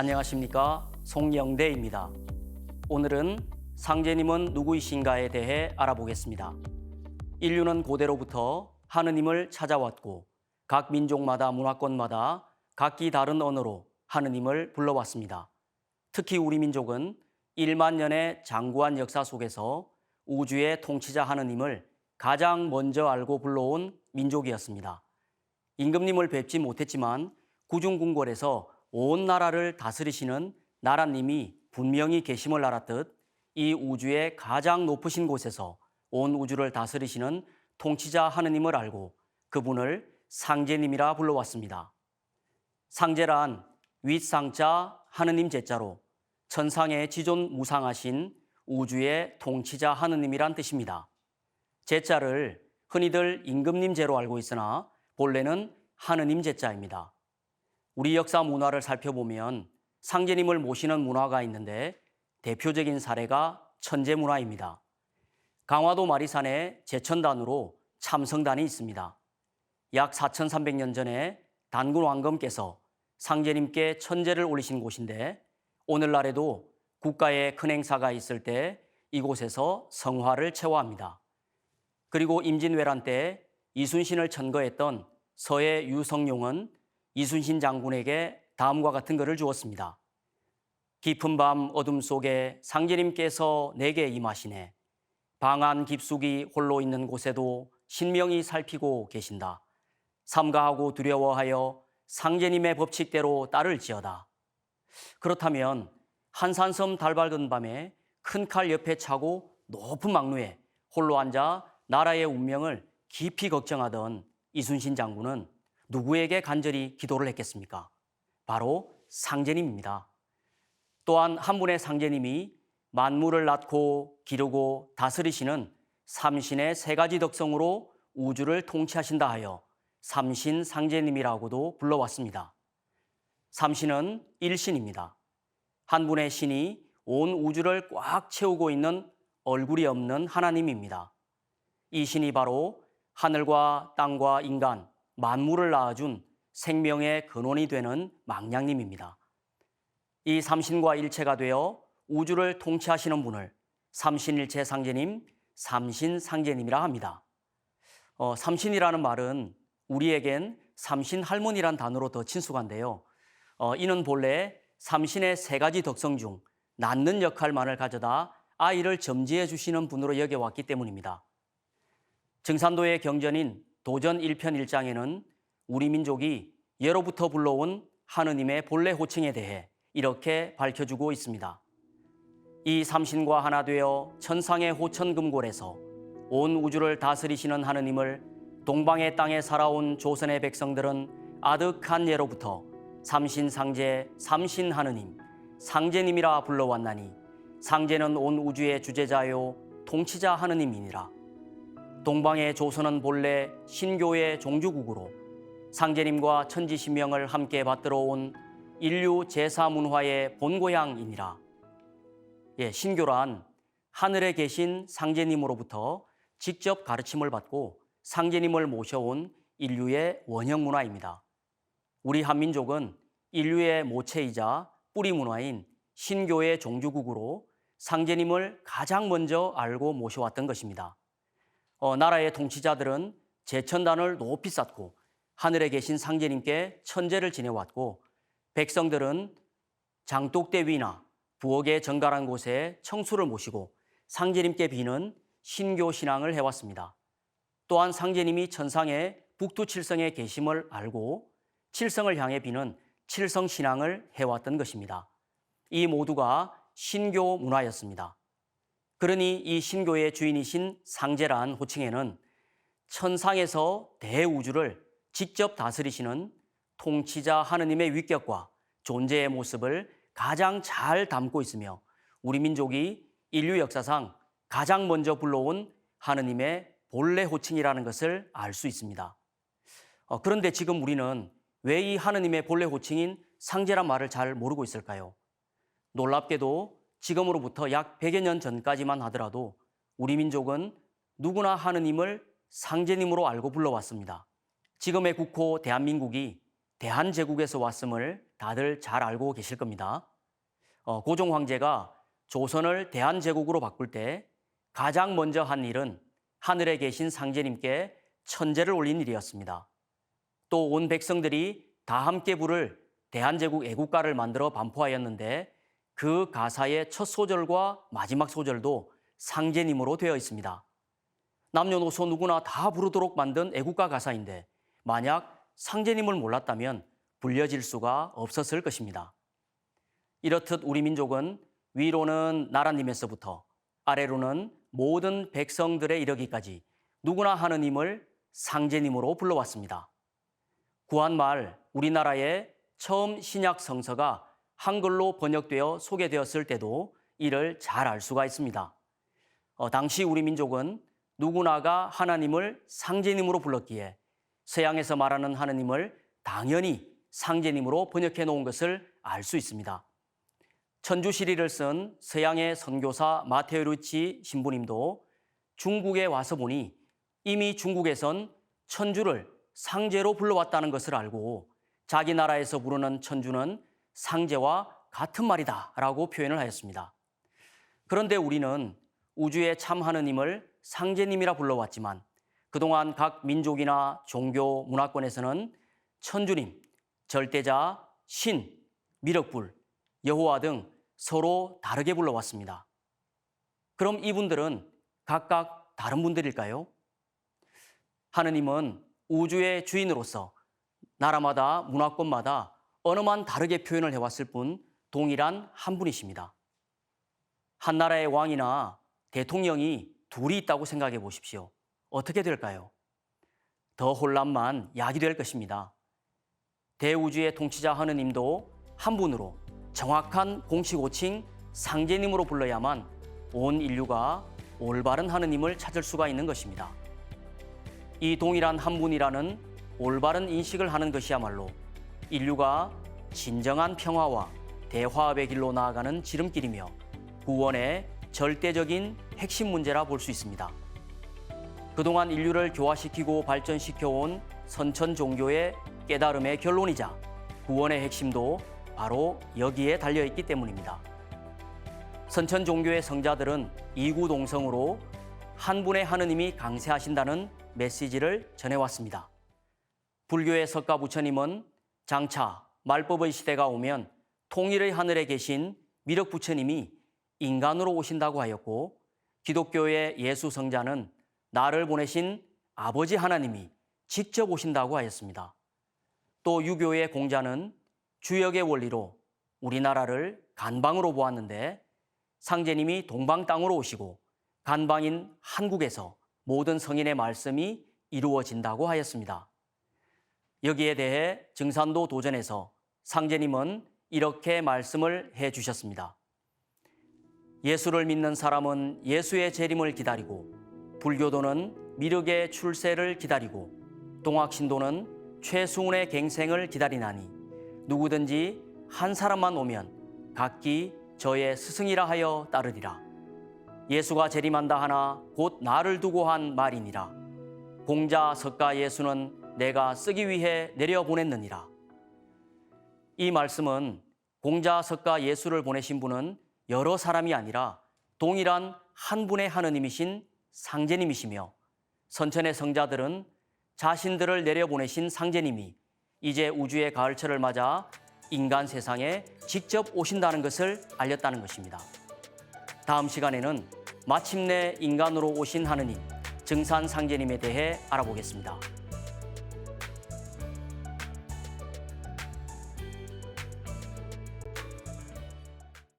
안녕하십니까, 송영대입니다. 오늘은 상제님은 누구이신가에 대해 알아보겠습니다. 인류는 고대로부터 하느님을 찾아왔고 각 민족마다 문화권마다 각기 다른 언어로 하느님을 불러왔습니다. 특히 우리 민족은 1만 년의 장구한 역사 속에서 우주의 통치자 하느님을 가장 먼저 알고 불러온 민족이었습니다. 임금님을 뵙지 못했지만 구중궁궐에서 온 나라를 다스리시는 나라님이 분명히 계심을 알았듯 이 우주의 가장 높으신 곳에서 온 우주를 다스리시는 통치자 하느님을 알고 그분을 상제님이라 불러왔습니다. 상제란 윗상자 하느님 제자로 천상의 지존 무상하신 우주의 통치자 하느님이란 뜻입니다. 제자를 흔히들 임금님 제로 알고 있으나 본래는 하느님 제자입니다. 우리 역사 문화를 살펴보면 상제님을 모시는 문화가 있는데 대표적인 사례가 천제 문화입니다. 강화도 마리산에 제천단으로 참성단이 있습니다. 약 4,300년 전에 단군 왕검께서 상제님께 천제를 올리신 곳인데 오늘날에도 국가의 큰 행사가 있을 때 이곳에서 성화를 채워합니다. 그리고 임진왜란 때 이순신을 천거했던 서해 유성룡은 이순신 장군에게 다음과 같은 글을 주었습니다. 깊은 밤 어둠 속에 상제님께서 내게 임하시네. 방안 깊숙이 홀로 있는 곳에도 신명히 살피고 계신다. 삼가하고 두려워하여 상제님의 법칙대로 따를지어다. 그렇다면 한산섬 달 밝은 밤에 큰 칼 옆에 차고 높은 망루에 홀로 앉아 나라의 운명을 깊이 걱정하던 이순신 장군은 누구에게 간절히 기도를 했겠습니까? 바로 상제님입니다. 또한 한 분의 상제님이 만물을 낳고 기르고 다스리시는 삼신의 세 가지 덕성으로 우주를 통치하신다 하여 삼신 상제님이라고도 불러왔습니다. 삼신은 일신입니다. 한 분의 신이 온 우주를 꽉 채우고 있는 얼굴이 없는 하나님입니다. 이 신이 바로 하늘과 땅과 인간, 만물을 낳아준 생명의 근원이 되는 망량님입니다. 이 삼신과 일체가 되어 우주를 통치하시는 분을 삼신일체 상제님, 삼신상제님이라 합니다. 삼신이라는 말은 우리에겐 삼신할머니란 단어로 더 친숙한데요. 이는 본래 삼신의 세 가지 덕성 중 낳는 역할만을 가져다 아이를 점지해 주시는 분으로 여겨왔기 때문입니다. 증산도의 경전인 도전 1편 1장에는 우리 민족이 예로부터 불러온 하느님의 본래 호칭에 대해 이렇게 밝혀주고 있습니다. 이 삼신과 하나 되어 천상의 호천금골에서 온 우주를 다스리시는 하느님을 동방의 땅에 살아온 조선의 백성들은 아득한 예로부터 삼신상제, 삼신하느님, 상제님이라 불러왔나니 상제는 온 우주의 주제자요 통치자 하느님이니라. 동방의 조선은 본래 신교의 종주국으로 상제님과 천지신명을 함께 받들어 온 인류 제사문화의 본고향이니라. 신교란 하늘에 계신 상제님으로부터 직접 가르침을 받고 상제님을 모셔온 인류의 원형 문화입니다. 우리 한민족은 인류의 모체이자 뿌리 문화인 신교의 종주국으로 상제님을 가장 먼저 알고 모셔왔던 것입니다. 나라의 통치자들은 제천단을 높이 쌓고 하늘에 계신 상제님께 천제를 지내왔고 백성들은 장독대 위나 부엌의 정갈한 곳에 청수를 모시고 상제님께 비는 신교 신앙을 해왔습니다. 또한 상제님이 천상의 북두칠성에 계심을 알고 칠성을 향해 비는 칠성신앙을 해왔던 것입니다. 이 모두가 신교 문화였습니다. 그러니 이 신교의 주인이신 상제란 호칭에는 천상에서 대우주를 직접 다스리시는 통치자 하느님의 위격과 존재의 모습을 가장 잘 담고 있으며 우리 민족이 인류 역사상 가장 먼저 불러온 하느님의 본래 호칭이라는 것을 알 수 있습니다. 그런데 지금 우리는 왜 이 하느님의 본래 호칭인 상제란 말을 잘 모르고 있을까요? 놀랍게도 지금으로부터 약 100여 년 전까지만 하더라도 우리 민족은 누구나 하느님을 상제님으로 알고 불러왔습니다. 지금의 국호 대한민국이 대한제국에서 왔음을 다들 잘 알고 계실 겁니다. 고종 황제가 조선을 대한제국으로 바꿀 때 가장 먼저 한 일은 하늘에 계신 상제님께 천제를 올린 일이었습니다. 또 온 백성들이 다 함께 부를 대한제국 애국가를 만들어 반포하였는데 그 가사의 첫 소절과 마지막 소절도 상제님으로 되어 있습니다. 남녀노소 누구나 다 부르도록 만든 애국가 가사인데 만약 상제님을 몰랐다면 불려질 수가 없었을 것입니다. 이렇듯 우리 민족은 위로는 나라님에서부터 아래로는 모든 백성들에 이르기까지 누구나 하느님을 상제님으로 불러왔습니다. 구한말 우리나라의 처음 신약 성서가 한글로 번역되어 소개되었을 때도 이를 잘 알 수가 있습니다. 당시 우리 민족은 누구나가 하나님을 상제님으로 불렀기에 서양에서 말하는 하느님을 당연히 상제님으로 번역해 놓은 것을 알 수 있습니다. 천주시리를 쓴 서양의 선교사 마테오 루치 신부님도 중국에 와서 보니 이미 중국에선 천주를 상제로 불러왔다는 것을 알고 자기 나라에서 부르는 천주는 상제와 같은 말이다 라고 표현을 하였습니다. 그런데 우리는 우주의 참 하느님을 상제님이라 불러왔지만 그동안 각 민족이나 종교, 문화권에서는 천주님, 절대자, 신, 미륵불, 여호와 등 서로 다르게 불러왔습니다. 그럼 이분들은 각각 다른 분들일까요? 하느님은 우주의 주인으로서 나라마다 문화권마다 언어만 다르게 표현을 해왔을 뿐 동일한 한 분이십니다. 한 나라의 왕이나 대통령이 둘이 있다고 생각해 보십시오. 어떻게 될까요? 더 혼란만 야기될 것입니다. 대우주의 통치자 하느님도 한 분으로 정확한 공식 호칭 상제님으로 불러야만 온 인류가 올바른 하느님을 찾을 수가 있는 것입니다. 이 동일한 한 분이라는 올바른 인식을 하는 것이야말로 인류가 진정한 평화와 대화합의 길로 나아가는 지름길이며 구원의 절대적인 핵심 문제라 볼 수 있습니다. 그동안 인류를 교화시키고 발전시켜온 선천 종교의 깨달음의 결론이자 구원의 핵심도 바로 여기에 달려있기 때문입니다. 선천 종교의 성자들은 이구동성으로 한 분의 하느님이 강세하신다는 메시지를 전해왔습니다. 불교의 석가 부처님은 장차 말법의 시대가 오면 통일의 하늘에 계신 미륵 부처님이 인간으로 오신다고 하였고, 기독교의 예수 성자는 나를 보내신 아버지 하나님이 직접 오신다고 하였습니다. 또 유교의 공자는 주역의 원리로 우리나라를 간방으로 보았는데 상제님이 동방 땅으로 오시고 간방인 한국에서 모든 성인의 말씀이 이루어진다고 하였습니다. 여기에 대해 증산도 도전에서 상제님은 이렇게 말씀을 해 주셨습니다. 예수를 믿는 사람은 예수의 재림을 기다리고, 불교도는 미륵의 출세를 기다리고, 동학신도는 최승훈의 갱생을 기다리나니 누구든지 한 사람만 오면 각기 저의 스승이라 하여 따르리라. 예수가 재림한다 하나 곧 나를 두고 한 말이니라. 공자 석가 예수는 내가 쓰기 위해 내려보냈느니라. 이 말씀은 공자 석가 예수를 보내신 분은 여러 사람이 아니라 동일한 한 분의 하느님이신 상제님이시며, 선천의 성자들은 자신들을 내려보내신 상제님이 이제 우주의 가을철을 맞아 인간 세상에 직접 오신다는 것을 알렸다는 것입니다. 다음 시간에는 마침내 인간으로 오신 하느님, 증산 상제님에 대해 알아보겠습니다.